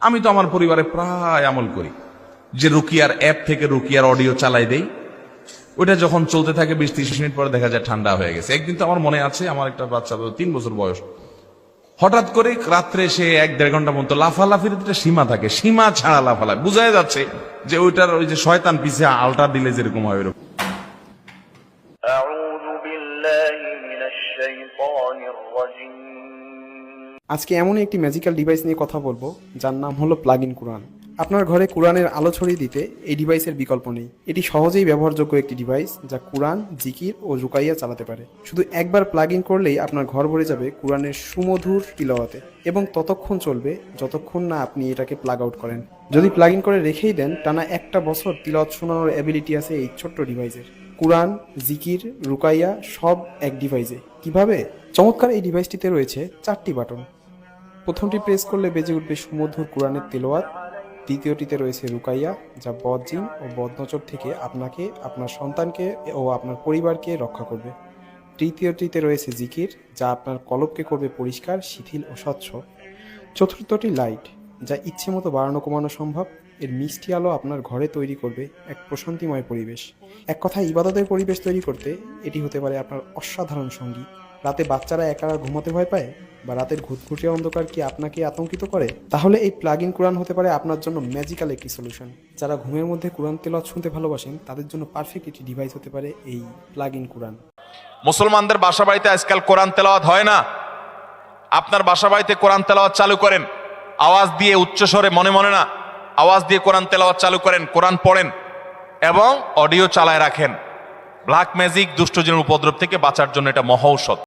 আমি তো আমার পরিবারে প্রায় আমল করি যে রুকিয়ার অ্যাপ থেকে রুকিয়ার অডিও চালাই দেই, ওইটা যখন চলতে থাকে 20-30 মিনিট পরে দেখা যায় ঠান্ডা হয়ে গেছে। একদিন তো আমার মনে আছে, আমার একটা বাচ্চা 3 বছর বয়স, হঠাৎ করে রাত্রে সে 1-1.5 ঘন্টা মতো লাফালাফির একটা সীমা থাকে, সীমা ছাড়া লাফালাফি, বোঝাই যাচ্ছে যে ওইটার ওই যে শয়তান পিছে আলটা দিলে যেরকম হয় ওরকম। আজকে এমন একটি ম্যাজিক্যাল ডিভাইস নিয়ে কথা বলবো যার নাম হলো প্লাগ ইন কুরআন। আপনার ঘরে কুরআনের আলো ছড়িয়ে দিতে এই ডিভাইসের বিকল্প নেই। এটি সহজেই ব্যবহারযোগ্য একটি ডিভাইস যা কুরআন, জিকির ও রুকাইয়া চালাতে পারে। শুধু একবার প্লাগ ইন করলেই আপনার ঘর ভরে যাবে কুরআনের সুমধুর তিলাওয়াতে, এবং ততক্ষণ চলবে যতক্ষণ না আপনি এটাকে প্লাগ আউট করেন। যদি প্লাগ ইন করে রেখেই দেন, টানা 1 বছর তিলাওয়াত শোনানোর অ্যাবিলিটি আছে এই ছোট্ট ডিভাইসের। কুরআন, জিকির, রুকাইয়া সব এক ডিভাইসে। কিভাবে? চমৎকার এই ডিভাইসটিতে রয়েছে 4টি বাটন। প্রথমটি প্রেস করলে বেজে উঠবে সুমধুর কুরআনের তেলাওয়াত। দ্বিতীয়টিতে রয়েছে রুকাইয়া, যা বদজিন ও বদনজর থেকে আপনাকে, আপনার সন্তানকে ও আপনার পরিবারকে রক্ষা করবে। তৃতীয়টিতে রয়েছে জিকির, যা আপনার কলবকে করবে পরিষ্কার, শিথিল ও স্বচ্ছ। চতুর্থটি লাইট, যা ইচ্ছে মতো বাড়ানো কমানো সম্ভব। এর মিষ্টি আলো আপনার ঘরে তৈরি করবে এক প্রশান্তিময় পরিবেশ। এক কথায় ইবাদতের পরিবেশ তৈরি করতে এটি হতে পারে আপনার অসাধারণ সঙ্গী। রাতে বাচ্চারা একা ঘুমাতে ভয় পায়, বা রাতের ঘুটঘুটে অন্ধকার কি আপনাকে আতঙ্কিত করে? তাহলে এই প্লাগ ইন কুরআন হতে পারে আপনার জন্য ম্যাজিক্যাল একটি সলিউশন। যারা ঘুমের মধ্যে কুরআন তেলাওয়াত শুনতে ভালোবাসেন, তাদের জন্য পারফেক্ট একটি ডিভাইস হতে পারে এই প্লাগ ইন কুরআন। মুসলমানদের বাসা বাড়িতে আজকাল কোরআন তেলাওয়াত হয় না। আপনার বাসা বাড়িতে কোরআন তেলাওয়াত চালু করেন, আওয়াজ দিয়ে, উচ্চ স্বরে, মনে মনে না, আওয়াজ দিয়ে কোরআন তেলাওয়াত চালু করেন, কোরআন পড়েন এবং অডিও চালায় রাখেন। ব্ল্যাক ম্যাজিক, দুষ্টজিনের উপদ্রব থেকে বাঁচার জন্য এটা মহা ঔষধ।